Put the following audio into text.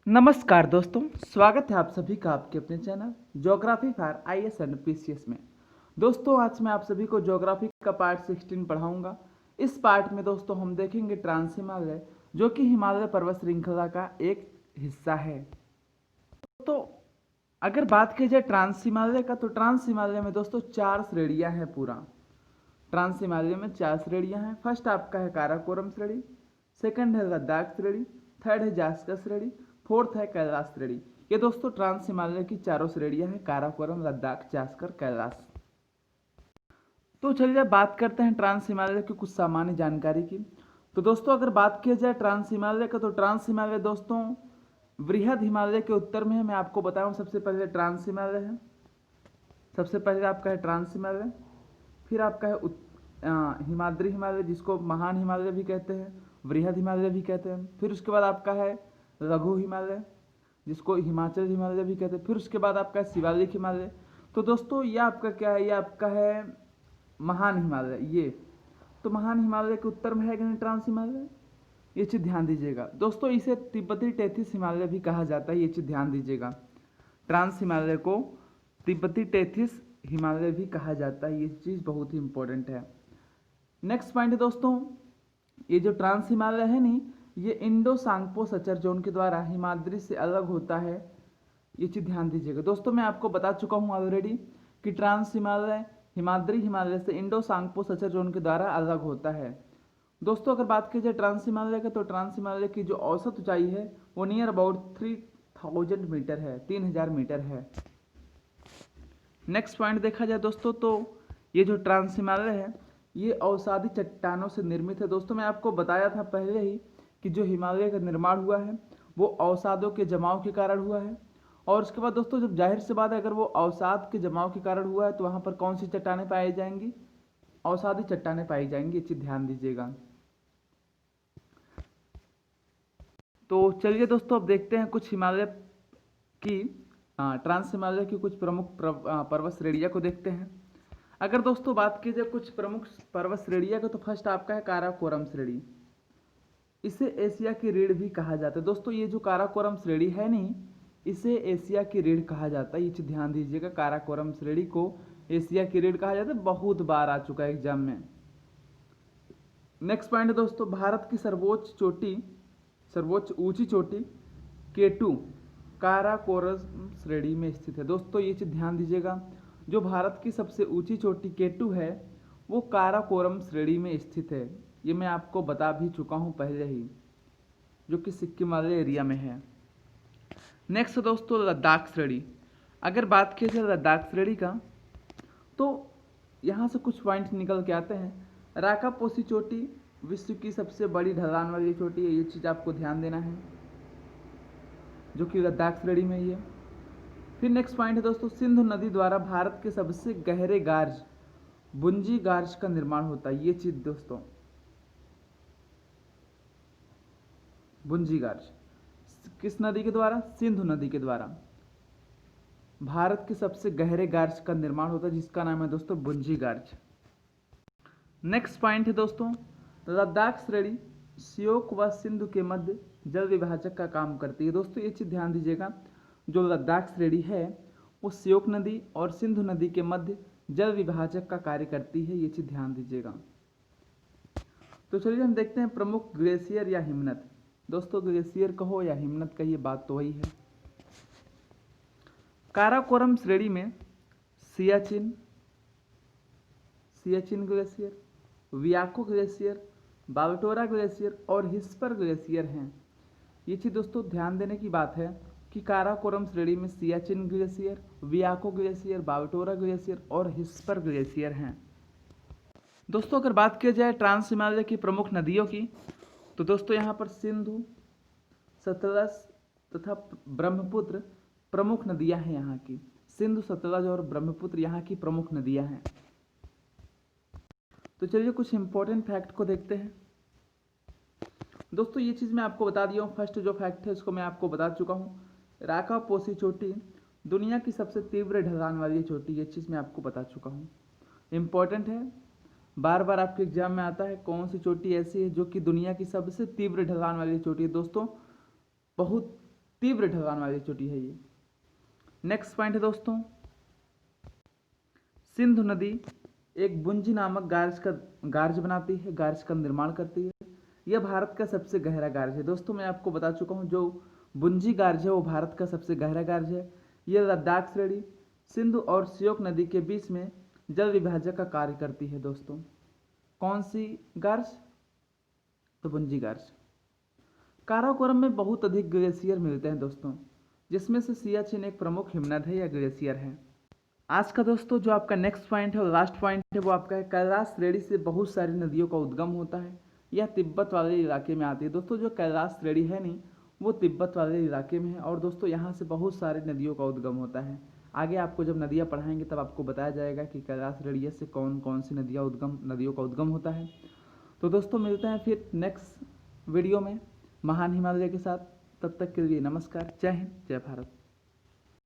नमस्कार दोस्तों, स्वागत है आप सभी का आपके अपने channel geography for IAS and PCS में। दोस्तों, आज मैं आप सभी को ज्योग्राफी का पार्ट 16 पढ़ाऊंगा। इस पार्ट में दोस्तों हम देखेंगे ट्रांस हिमालय, जो कि हिमालय पर्वत श्रृंखला का एक हिस्सा है। तो अगर बात की जाए ट्रांस हिमालय का, तो ट्रांस हिमालय में दोस्तों 4 श्रेणियां हैं। पूरा ट्रांस हिमालय में 4 श्रेणियां हैं। फर्स्ट आपका है काराकोरम श्रेणी, सेकंड है लद्दाख श्रेणी, थर्ड है जास्कर श्रेणी, फोर्थ है कैलाश श्रेणी। ये दोस्तों ट्रांस हिमालय की चारों श्रेणियां हैं, काराकोरम, लद्दाख, जास्कर, कैलाश। तो चलिए बात करते हैं ट्रांस हिमालय की कुछ सामान्य जानकारी की। तो दोस्तों अगर बात की जाए ट्रांस हिमालय का, तो ट्रांस हिमालय दोस्तों वृहद हिमालय के उत्तर में है। मैं आपको बताऊं, सबसे पहले ट्रांस हिमालय है। सबसे पहले आपका है ट्रांस हिमालय, फिर आपका है हिमाद्री हिमालय, जिसको महान हिमालय भी कहते हैं, वृहद हिमालय भी कहते हैं। फिर उसके बाद आपका है लघु हिमालय, जिसको हिमाचल हिमालय भी कहते हैं। फिर उसके बाद आपका है शिवालिक हिमालय। तो दोस्तों ये आपका क्या है, ये आपका है महान हिमालय। ये तो महान हिमालय के उत्तर में है कि नहीं ट्रांस हिमालय, ये चीज़ ध्यान दीजिएगा दोस्तों। इसे तिब्बती टेथिस हिमालय भी कहा जाता है, ये चीज़ ध्यान दीजिएगा। ट्रांस हिमालय को तिब्बती टेथिस हिमालय भी कहा जाता है, ये चीज़ बहुत ही इंपॉर्टेंट है। नेक्स्ट पॉइंट है दोस्तों, ये जो ट्रांस हिमालय है नहीं, ये इंडो सांगपो सचर जोन के द्वारा हिमाद्री से अलग होता है, ये चीज़ ध्यान दीजिएगा दोस्तों। मैं आपको बता चुका हूँ ऑलरेडी कि ट्रांस हिमालय हिमाद्री हिमालय से इंडो सांगपो सचर जोन के द्वारा अलग होता है। दोस्तों अगर बात की जाए ट्रांस हिमालय का, तो ट्रांस हिमालय की जो औसत ऊंचाई है वो नियर अबाउट 3000 मीटर है, 3000 मीटर है। नेक्स्ट पॉइंट देखा जाए दोस्तों, तो ये जो ट्रांस हिमालय है ये अवसादी चट्टानों से निर्मित है। दोस्तों मैं आपको बताया था पहले ही कि जो हिमालय का निर्माण हुआ है वो अवसादों के जमाव के कारण हुआ है। और उसके बाद दोस्तों जब जाहिर सी बात है, अगर वो अवसाद के जमाव के कारण हुआ है तो वहाँ पर कौन सी चट्टानें पाई जाएंगी, अवसादी चट्टानें पाई जाएंगी, ये चीज़ ध्यान दीजिएगा। तो चलिए दोस्तों अब देखते हैं कुछ हिमालय की ट्रांस हिमालय की कुछ प्रमुख पर्वत श्रेणियाँ को देखते हैं। अगर दोस्तों बात की जाए कुछ प्रमुख पर्वत श्रेणियाँ का, तो फर्स्ट आपका है काराकोरम श्रेणी। इसे एशिया की रीढ़ भी कहा जाता है। दोस्तों ये जो काराकोरम श्रेणी है नहीं, इसे एशिया की रीढ़ कहा जाता है, ये चीज़ ध्यान दीजिएगा। काराकोरम श्रेणी को एशिया की रीढ़ कहा जाता है, बहुत बार आ चुका है एग्जाम में। नेक्स्ट पॉइंट है दोस्तों, भारत की सर्वोच्च ऊंची चोटी केटू काराकोरम श्रेणी में स्थित है। दोस्तों ये चीज़ ध्यान दीजिएगा, जो भारत की सबसे ऊंची चोटी केटू है वो काराकोरम श्रेणी में स्थित है। ये मैं आपको बता भी चुका हूँ पहले ही, जो कि सिक्किम वाले एरिया में है। नेक्स्ट दोस्तों लद्दाख श्रेणी। अगर बात की जाए लद्दाख श्रेणी का, तो यहाँ से कुछ पॉइंट निकल के आते हैं। राकापोसी चोटी विश्व की सबसे बड़ी ढलान वाली चोटी है, ये चीज़ आपको ध्यान देना है, जो कि लद्दाख श्रेणी में ही है। फिर नेक्स्ट पॉइंट है दोस्तों, सिंधु नदी द्वारा भारत के सबसे गहरे गार्ज बुंजी गार्ज का निर्माण होता है, ये चीज़ दोस्तों, बुंजी गार्ज किस नदी के द्वारा, सिंधु नदी के द्वारा भारत के सबसे गहरे गार्ज का निर्माण होता है, जिसका नाम है दोस्तों बुंजी गार्ज। नेक्स्ट पॉइंट है दोस्तों, लद्दाख श्रेणी श्योक व सिंधु के मध्य जल विभाजक का काम करती है। दोस्तों ये चीज़ ध्यान दीजिएगा, जो लद्दाख श्रेणी है वो श्योक नदी और सिंधु नदी के मध्य जल विभाजक का कार्य करती है, ये चीज़ ध्यान दीजिएगा। तो चलिए हम देखते हैं प्रमुख ग्लेशियर या हिमनद। दोस्तों ग्लेशियर कहो या हिमनद कहिए, बात तो वही है। काराकोरम श्रेणी में सियाचिन ग्लेशियर, वियाको ग्लेशियर, बाल्टोरा ग्लेशियर और हिस्पर ग्लेशियर हैं। ये चीज़ दोस्तों ध्यान देने की बात है कि काराकोरम श्रेणी में सियाचिन ग्लेशियर, वियाको ग्लेशियर, बाल्टोरा ग्लेशियर और हिस्पर ग्लेशियर हैं। दोस्तों अगर बात की जाए ट्रांस हिमालय की प्रमुख नदियों की, तो दोस्तों यहाँ पर सिंधु, सतलज तथा ब्रह्मपुत्र प्रमुख नदियाँ हैं यहाँ की। सिंधु, सतलज और ब्रह्मपुत्र यहाँ की प्रमुख नदियाँ हैं। तो चलिए कुछ इंपॉर्टेंट फैक्ट को देखते हैं। दोस्तों ये चीज़ मैं आपको बता दिया हूँ, फर्स्ट जो फैक्ट है इसको मैं आपको बता चुका हूँ। राकापोसी चोटी दुनिया की सबसे तीव्र ढलान वाली चोटी, ये चीज़ मैं आपको बता चुका हूँ, इम्पॉर्टेंट है, बार बार आपके एग्जाम में आता है। कौन सी चोटी ऐसी है जो कि दुनिया की सबसे तीव्र ढलान वाली चोटी है? दोस्तों बहुत तीव्र ढलान वाली चोटी है ये। नेक्स्ट पॉइंट है दोस्तों, सिंधु नदी एक बुंजी नामक गार्ज बनाती है, गार्ज का निर्माण करती है। यह भारत का सबसे गहरा गार्ज है। दोस्तों मैं आपको बता चुका हूँ, जो बुंजी गार्ज है वो भारत का सबसे गहरा गार्ज है। यह लद्दाख श्रेणी, सिंधु और श्योक नदी के बीच में जल विभाजक का कार्य करती है। दोस्तों कौन सी गार्ज? तो बुंजी गार्ज। काराकोरम में बहुत अधिक ग्लेशियर मिलते हैं दोस्तों, जिसमें से सियाचिन एक प्रमुख हिमनद है या ग्लेशियर है। आज का दोस्तों जो आपका नेक्स्ट पॉइंट है और लास्ट पॉइंट है वो आपका है, कैलाश श्रेणी से बहुत सारी नदियों का उद्गम होता है। यह तिब्बत वाले इलाके में आती है। दोस्तों जो कैलाश श्रेणी है नहीं, वो तिब्बत वाले इलाके में है, और दोस्तों यहाँ से बहुत सारी नदियों का उद्गम होता है। आगे आपको जब नदियाँ पढ़ाएंगे तब आपको बताया जाएगा कि कैलाश श्रेणी से कौन कौन सी नदियों का उद्गम होता है। तो दोस्तों मिलते हैं फिर नेक्स्ट वीडियो में महान हिमालय के साथ। तब तक के लिए नमस्कार, जय हिंद, जय भारत।